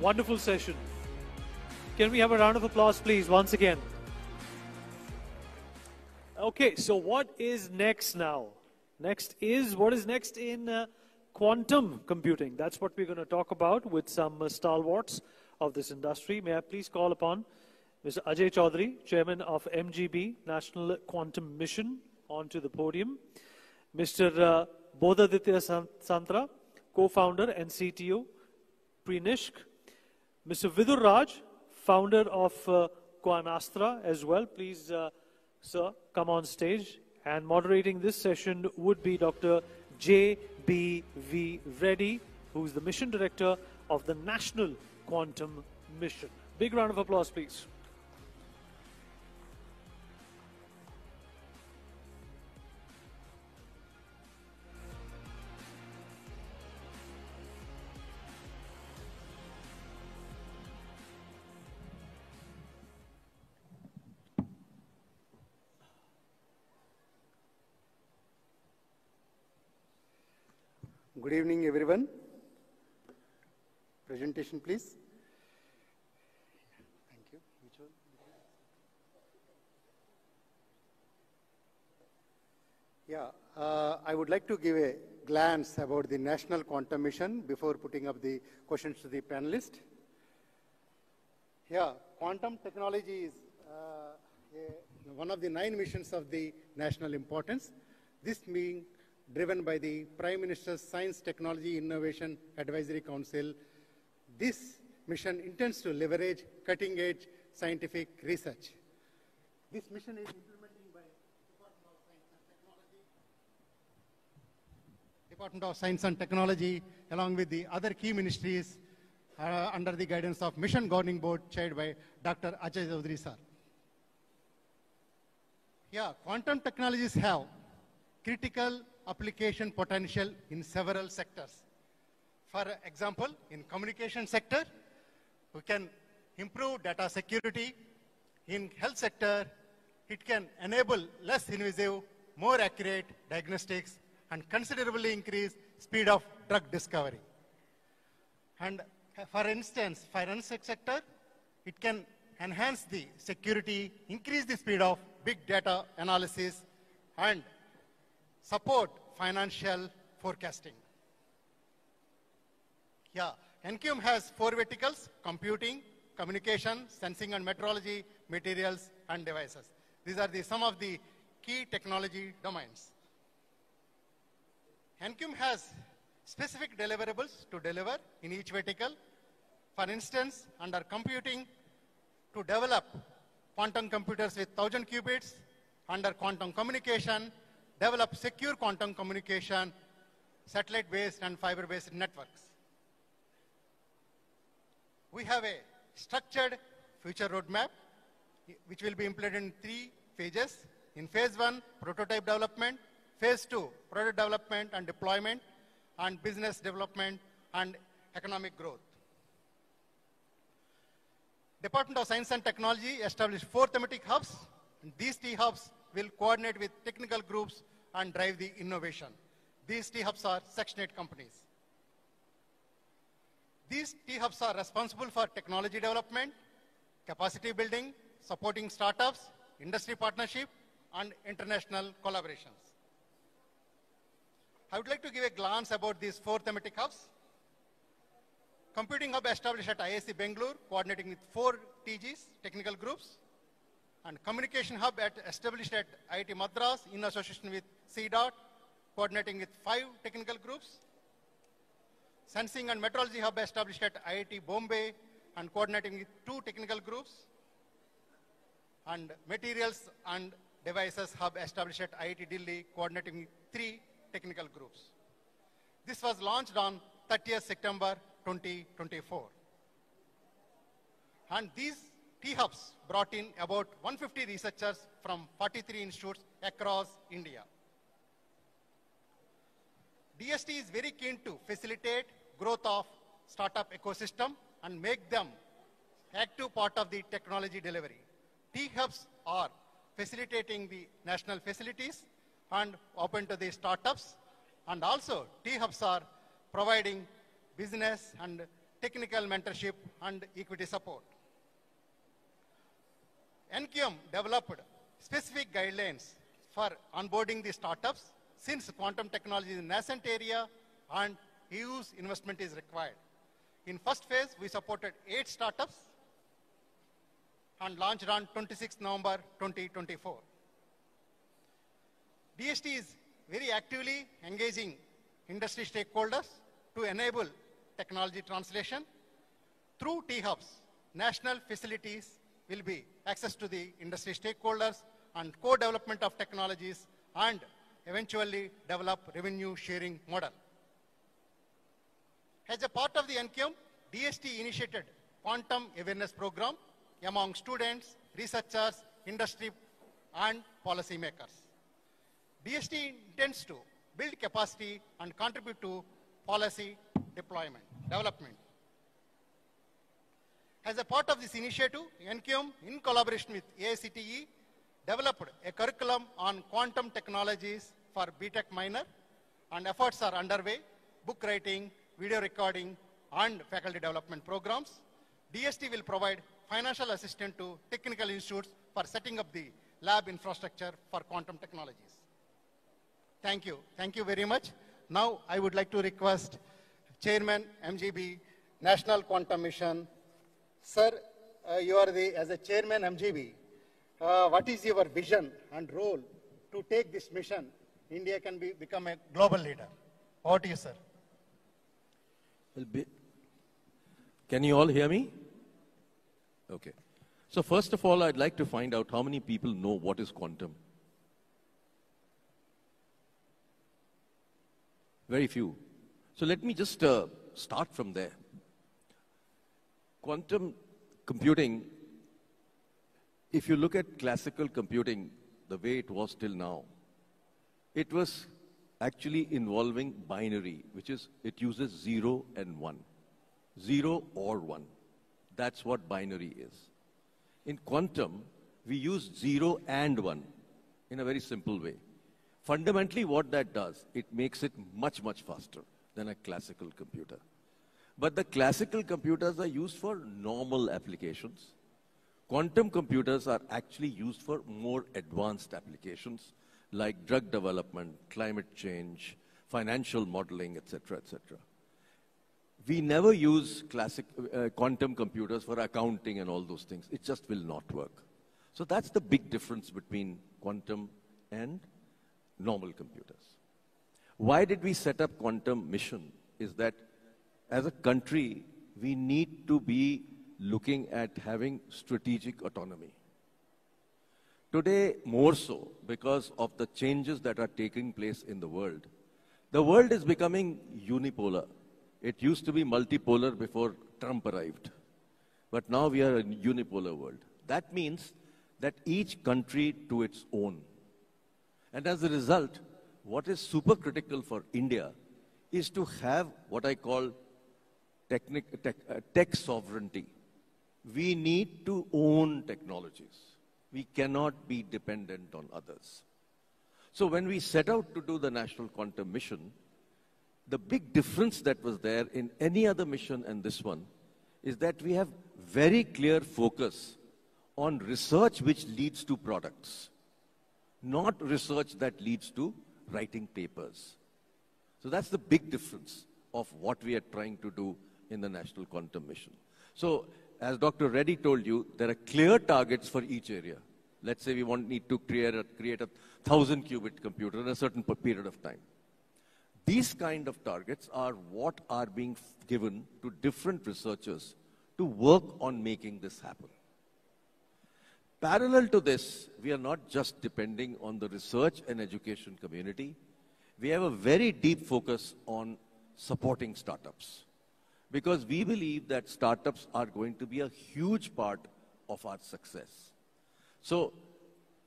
Wonderful session. Can we have a round of applause, please, once again? Okay, so what is next now? What is next in quantum computing? That's what we're going to talk about with some stalwarts of this industry. May I please call upon Mr. Ajay Chaudhary, Chairman of MGB, National Quantum Mission, onto the podium. Mr. Bodhaditya Santra, co-founder and CTO, Prenishk. Mr. Vidur Raj, founder of Coinastra as well. Please, sir, come on stage. And moderating this session would be Dr. J.B.V. Reddy, who's the mission director of the National Quantum Mission. Big round of applause, please. Good evening, everyone. Presentation, please. Thank you. Which one? Yeah, I would like to give a glance about the National Quantum Mission before putting up the questions to the panelists. Yeah, quantum technology is one of the 9 missions of the national importance. This being driven by the Prime Minister's Science, Technology, Innovation Advisory Council. This mission intends to leverage cutting-edge scientific research. This mission is implemented by Department of Science and Technology, along with the other key ministries under the guidance of Mission Governing Board, chaired by Dr. Ajay Chaudhary sir. Yeah, quantum technologies have critical application potential in several sectors. For example, in communication sector, we can improve data security. In health sector, it can enable less invasive, more accurate diagnostics and considerably increase speed of drug discovery. And for instance, forensic sector, it can enhance the security, increase the speed of big data analysis, and support financial forecasting. Yeah, NQM has 4 verticals: computing, communication, sensing and metrology, materials, and devices. These are some of the key technology domains. NQM has specific deliverables to deliver in each vertical. For instance, under computing, to develop quantum computers with 1000 qubits. Under quantum communication, develop secure quantum communication, satellite-based and fiber-based networks. We have a structured future roadmap, which will be implemented in 3 phases. In phase 1, prototype development. Phase 2, product development and deployment, and business development and economic growth. Department of Science and Technology established 4 thematic hubs. And these T hubs will coordinate with technical groups and drive the innovation. These T hubs are Section 8 companies. These T hubs are responsible for technology development, capacity building, supporting startups, industry partnership, and international collaborations. I would like to give a glance about these 4 thematic hubs. Computing hub established at IISc Bangalore, coordinating with 4 TGs, technical groups. And communication hub established at IIT Madras in association with CDOT, coordinating with 5 technical groups. Sensing and metrology hub established at IIT Bombay and coordinating with 2 technical groups. And materials and devices hub established at IIT Delhi, coordinating with 3 technical groups. This was launched on 30th September 2024. And these T-hubs brought in about 150 researchers from 43 institutes across India. DST is very keen to facilitate growth of startup ecosystem and make them active part of the technology delivery. T-hubs are facilitating the national facilities and open to the startups. And also, T-hubs are providing business and technical mentorship, and equity support. NQM developed specific guidelines for onboarding the startups since quantum technology is a nascent area and huge investment is required. In first phase, we supported 8 startups and launched on 26 November 2024. DST is very actively engaging industry stakeholders to enable technology translation. Through T-Hubs, national facilities will be access to the industry stakeholders and co-development of technologies and eventually develop revenue sharing model. As a part of the NQM, DST initiated quantum awareness program among students, researchers, industry, and policymakers. DST intends to build capacity and contribute to policy development. As a part of this initiative, NQM, in collaboration with AICTE, developed a curriculum on quantum technologies for BTech minor, and efforts are underway: book writing, video recording, and faculty development programs. DST will provide financial assistance to technical institutes for setting up the lab infrastructure for quantum technologies. Thank you. Thank you very much. Now, I would like to request Chairman, MGB, National Quantum Mission. Sir, you are as a Chairman, MGB, what is your vision and role to take this mission? India can become a global leader. Over to you, sir. Can you all hear me? Okay. So first of all, I'd like to find out how many people know what is quantum. Very few. So let me just start from there. Quantum computing, if you look at classical computing, the way it was till now, it was actually involving binary, which is, it uses 0 and 1. 0 or 1. That's what binary is. In quantum, we use 0 and 1 in a very simple way. Fundamentally, what that does, it makes it much, much faster than a classical computer. But the classical computers are used for normal applications. Quantum computers are actually used for more advanced applications like drug development, climate change, financial modeling, etc., etc. We never use quantum computers for accounting and all those things. It just will not work. So that's the big difference between quantum and normal computers. Why did we set up quantum mission? Is that as a country, we need to be looking at having strategic autonomy. Today, more so, because of the changes that are taking place in the world is becoming unipolar. It used to be multipolar before Trump arrived. But now we are in a unipolar world. That means that each country to its own. And as a result, what is super critical for India is to have what I call tech sovereignty. We need to own technologies. We cannot be dependent on others. So when we set out to do the National Quantum Mission, the big difference that was there in any other mission and this one is that we have very clear focus on research which leads to products, not research that leads to writing papers. So that's the big difference of what we are trying to do in the National Quantum Mission. So as Dr. Reddy told you, there are clear targets for each area. Let's say we need to create a 1,000-qubit computer in a certain period of time. These kind of targets are what are being given to different researchers to work on making this happen. Parallel to this, we are not just depending on the research and education community. We have a very deep focus on supporting startups, because we believe that startups are going to be a huge part of our success. So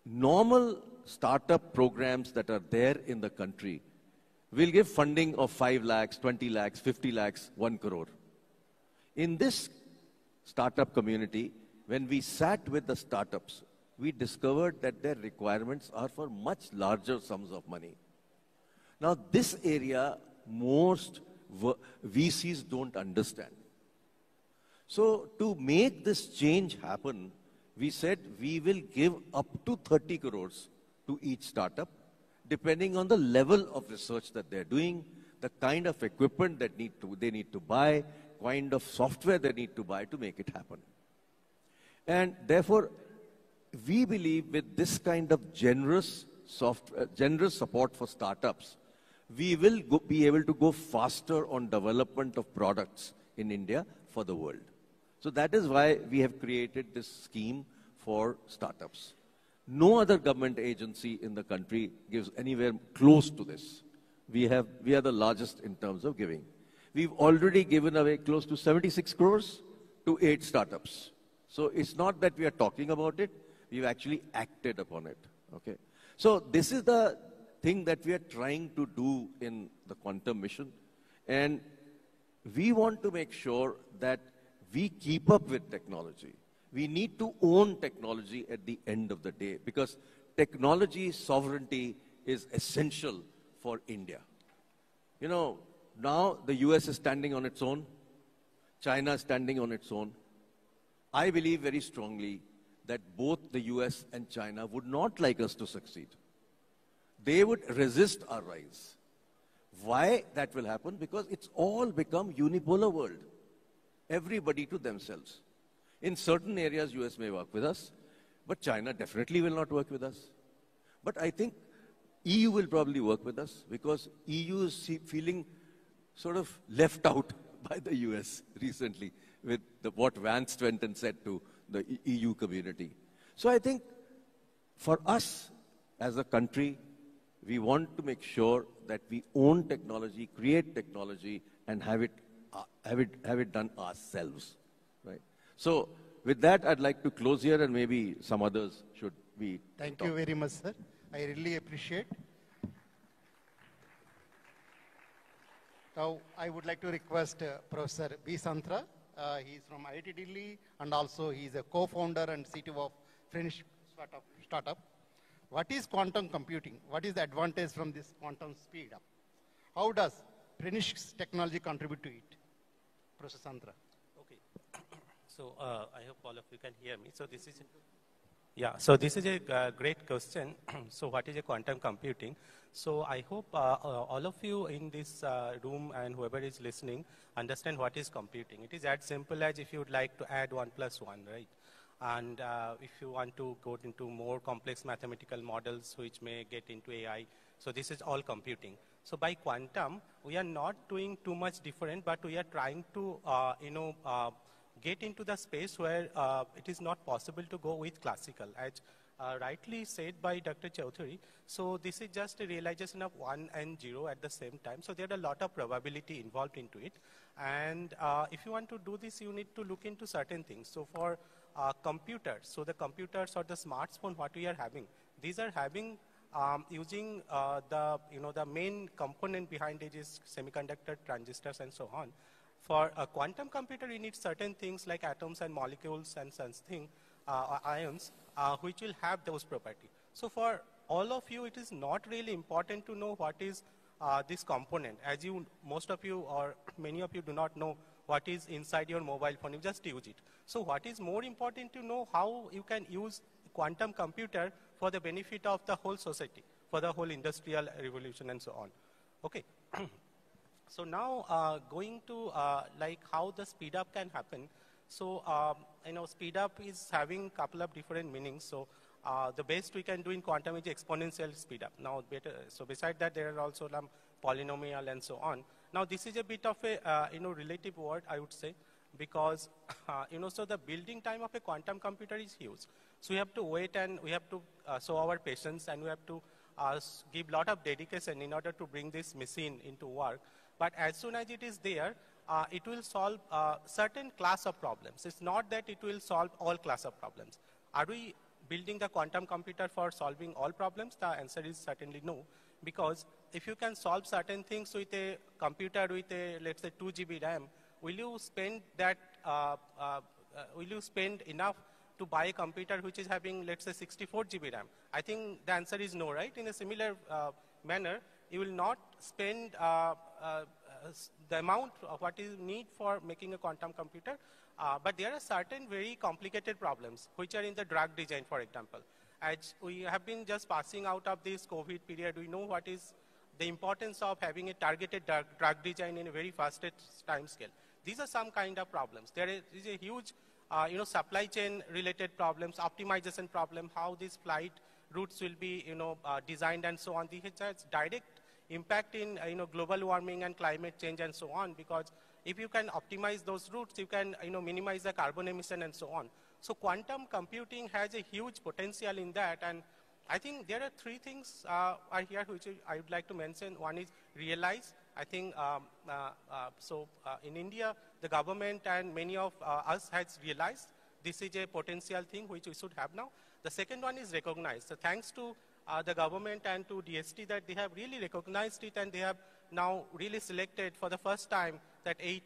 normal startup programs that are there in the country will give funding of 5 lakhs, 20 lakhs, 50 lakhs, 1 crore. In this startup community, when we sat with the startups, we discovered that their requirements are for much larger sums of money. Now, this area, most VCs don't understand. So to make this change happen, we said we will give up to 30 crores to each startup, depending on the level of research that they're doing, the kind of equipment that they need to buy, kind of software they need to buy to make it happen. And therefore, we believe with this kind of generous support for startups, we will be able to go faster on development of products in India for the world. So that is why we have created this scheme for startups. No other government agency in the country gives anywhere close to this. We are the largest in terms of giving. We've already given away close to 76 crores to 8 startups. So it's not that we are talking about it, we've actually acted upon it. Okay. So this is the thing that we are trying to do in the quantum mission. And we want to make sure that we keep up with technology. We need to own technology at the end of the day, because technology sovereignty is essential for India. You know, now the US is standing on its own, China is standing on its own. I believe very strongly that both the US and China would not like us to succeed. They would resist our rise. Why that will happen? Because it's all become unipolar world. Everybody to themselves. In certain areas, US may work with us, but China definitely will not work with us. But I think EU will probably work with us, because EU is feeling sort of left out by the US recently with what Vance went and said to the EU community. So I think for us as a country, we want to make sure that we own technology, create technology, and have it done ourselves, right? So with that, I'd like to close here, and maybe some others should be. Thank you very much, sir. I really appreciate. Now, I would like to request Professor B. Santra. He is from IIT Delhi, and also he is a co-founder and CTO of Finnish startup. What is quantum computing? What is the advantage from this quantum speed up? How does Finnish technology contribute to it? Professor Santra. Okay. So I hope all of you can hear me. So this is, so this is a great question. So what is a quantum computing? So I hope all of you in this room and whoever is listening understand what is computing. It is as simple as if you would like to add 1 plus 1, right? And if you want to go into more complex mathematical models which may get into AI, so this is all computing. So by quantum, we are not doing too much different, but we are trying to, get into the space where it is not possible to go with classical. As rightly said by Dr. Chaudhary, so this is just a realization of 1 and 0 at the same time. So there are a lot of probability involved into it. And if you want to do this, you need to look into certain things. So for computers, so the computers or the smartphone, what we are having, these are having using the main component behind it is semiconductor transistors and so on. For a quantum computer, you need certain things like atoms and molecules and such thing, ions, which will have those properties. So for all of you, it is not really important to know what is this component. As you, most of you or many of you do not know what is inside your mobile phone, you just use it. So what is more important to know how you can use quantum computer for the benefit of the whole society, for the whole industrial revolution and so on. Okay. So now going to like how the speed up can happen. So speed up is having a couple of different meanings. So the best we can do in quantum is exponential speed up. Now so beside that there are also some polynomial and so on. Now this is a bit of a relative word, I would say, because so the building time of a quantum computer is huge. So we have to wait and we have to show our patience, and we have to give lot of dedication in order to bring this machine into work. But as soon as it is there, it will solve certain class of problems. It's not that it will solve all class of problems. Are we building the quantum computer for solving all problems? The answer is certainly no. Because if you can solve certain things with a computer with a, let's say, 2 GB RAM, will you spend that, will you spend enough to buy a computer which is having, let's say, 64 GB RAM? I think the answer is no, right? In a similar manner, you will not spend the amount of what is need for making a quantum computer But there are certain very complicated problems which are in the drug design, for example. As we have been just passing out of this COVID period, we know what is the importance of having a targeted drug design in a very fastest time scale. These are some kind of problems. There is a huge supply chain related problems, optimization problem, how these flight routes will be designed and so on. This has direct impact in global warming and climate change and so on, because if you can optimize those routes, you can minimize the carbon emission and so on. So quantum computing has a huge potential in that, and I think there are three things are here which I would like to mention. One is realize. I think in India, the government and many of us has realized this is a potential thing which we should have now. The second one is recognize. So thanks to the government and to DST that they have really recognized it, and they have now really selected for the first time that 8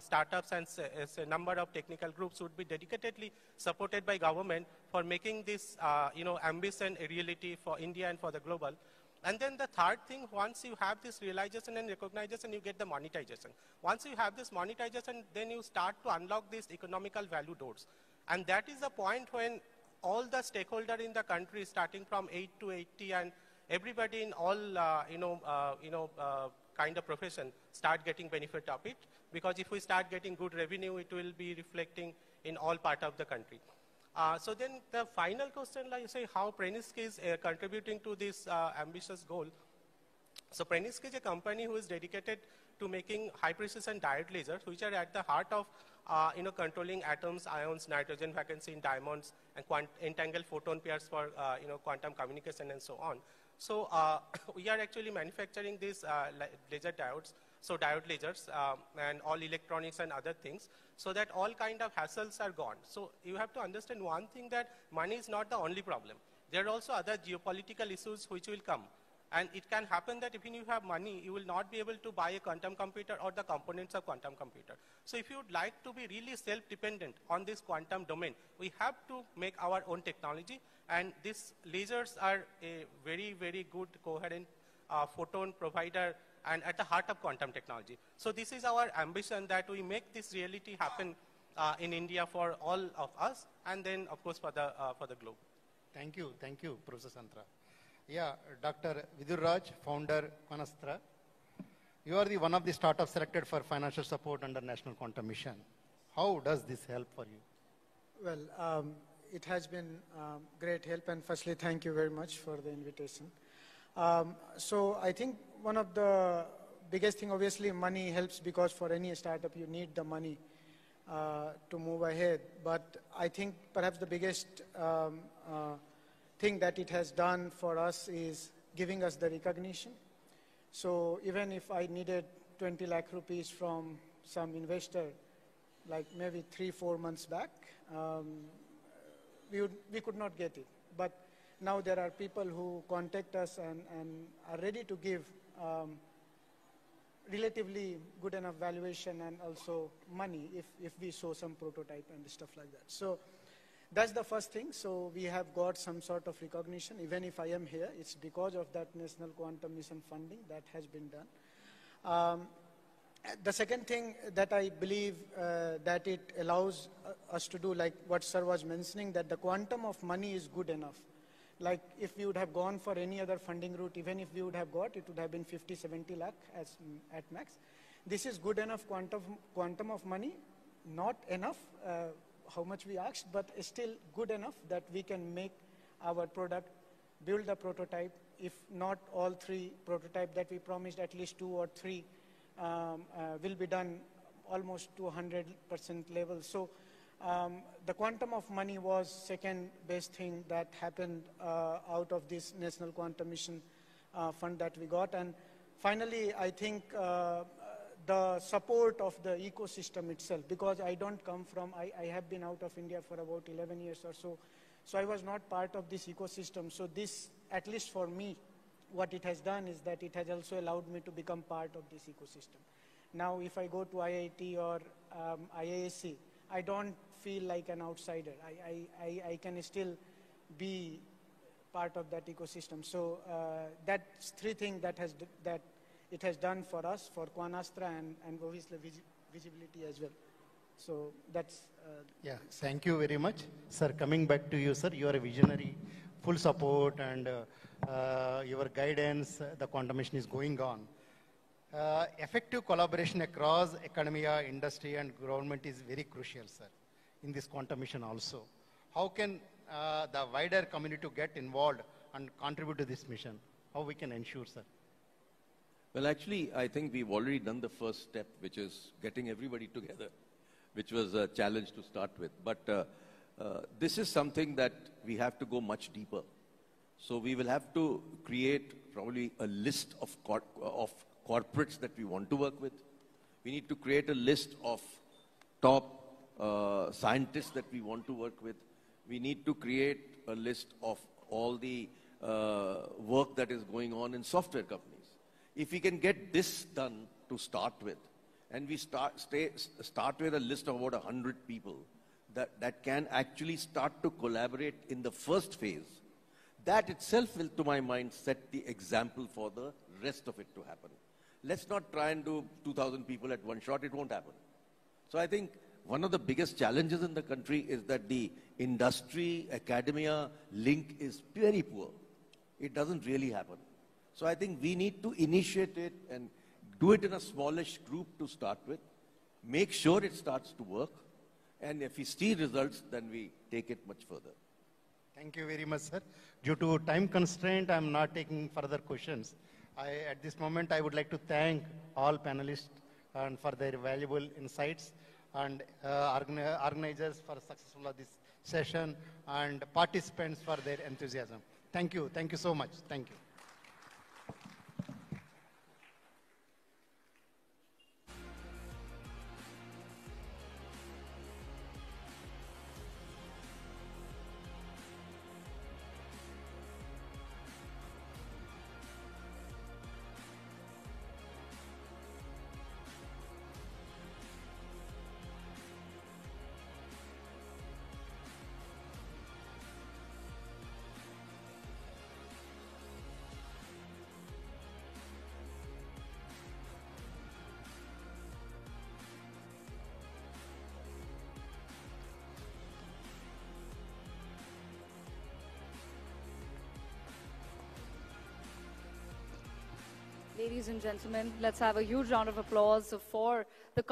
startups and a number of technical groups would be dedicatedly supported by government for making this ambition a reality for India and for the global. And then the third thing, once you have this realization and recognition, you get the monetization. Once you have this monetization, then you start to unlock these economical value doors. And that is the point when all the stakeholders in the country, starting from 8 to 80, and everybody in all kind of profession start getting benefit of it. Because if we start getting good revenue, it will be reflecting in all part of the country. So then the final question, like you say, how Ceglinsky is contributing to this ambitious goal. So Ceglinsky is a company who is dedicated to making high precision diode lasers, which are at the heart of controlling atoms, ions, nitrogen vacancy in diamonds, and entangled photon pairs for quantum communication and so on. So we are actually manufacturing these laser diodes, so diode lasers and all electronics and other things, so that all kind of hassles are gone. So you have to understand one thing, that money is not the only problem. There are also other geopolitical issues which will come. And it can happen that if you have money, you will not be able to buy a quantum computer or the components of quantum computer. So if you would like to be really self-dependent on this quantum domain, we have to make our own technology. And these lasers are a very, very good coherent photon provider and at the heart of quantum technology. So this is our ambition, that we make this reality happen in India for all of us, and then of course for the globe. Thank you, Professor Santra. Yeah, Dr. Vidur Raj, founder Quanastra. You are one of the startups selected for financial support under National Quantum Mission. How does this help for you? Well, it has been great help, and firstly, thank you very much for the invitation. So I think one of the biggest thing, obviously, money helps, because for any startup, you need the money to move ahead. But I think perhaps the biggest thing that it has done for us is giving us the recognition. So even if I needed 20 lakh rupees from some investor, like maybe 3-4 months back, we could not get it. But now there are people who contact us and are ready to give relatively good enough valuation and also money if we show some prototype and stuff like that. So that's the first thing. So we have got some sort of recognition. Even if I am here, it's because of that National Quantum Mission funding that has been done. The second thing that I believe that it allows us to do, like what sir was mentioning, that the quantum of money is good enough. Like if we would have gone for any other funding route, even if we would have got, it would have been 50-70 lakh at max. This is good enough quantum of money, not enough how much we asked, but still good enough that we can make our product, build the prototype. If not all 3 prototype that we promised, at least 2 or 3 will be done almost to 100% level. So the quantum of money was second best thing that happened out of this National Quantum Mission fund that we got. And finally, I think the support of the ecosystem itself, because I don't come from, I have been out of India for about 11 years or so, so I was not part of this ecosystem. So this, at least for me, what it has done is that it has also allowed me to become part of this ecosystem. Now, if I go to IIT or IISc, I don't feel like an outsider. I can still be part of that ecosystem. So that's 3 things that it has done for us, for Quanastra, and obviously visibility as well. So that's... Yeah, thank you very much. Sir, coming back to you, sir, you are a visionary, full support and your guidance, the quantum mission is going on. Effective collaboration across academia, industry and government is very crucial, sir, in this quantum mission also. How can the wider community to get involved and contribute to this mission? How we can ensure, sir? Well, actually, I think we've already done the first step, which is getting everybody together, which was a challenge to start with. But this is something that we have to go much deeper. So we will have to create probably a list of corporates that we want to work with. We need to create a list of top scientists that we want to work with. We need to create a list of all the work that is going on in software companies. If we can get this done to start with, and we start with a list of about 100 people that can actually start to collaborate in the first phase, that itself will, to my mind, set the example for the rest of it to happen. Let's not try and do 2,000 people at one shot. It won't happen. So I think one of the biggest challenges in the country is that the industry-academia link is very poor. It doesn't really happen. So I think we need to initiate it and do it in a smallish group to start with, make sure it starts to work, and if we see results, then we take it much further. Thank you very much, sir. Due to time constraint, I'm not taking further questions. At this moment, I would like to thank all panelists and for their valuable insights, and organizers for successful of this session, and participants for their enthusiasm. Thank you. Thank you so much. Thank you. Ladies and gentlemen, let's have a huge round of applause for the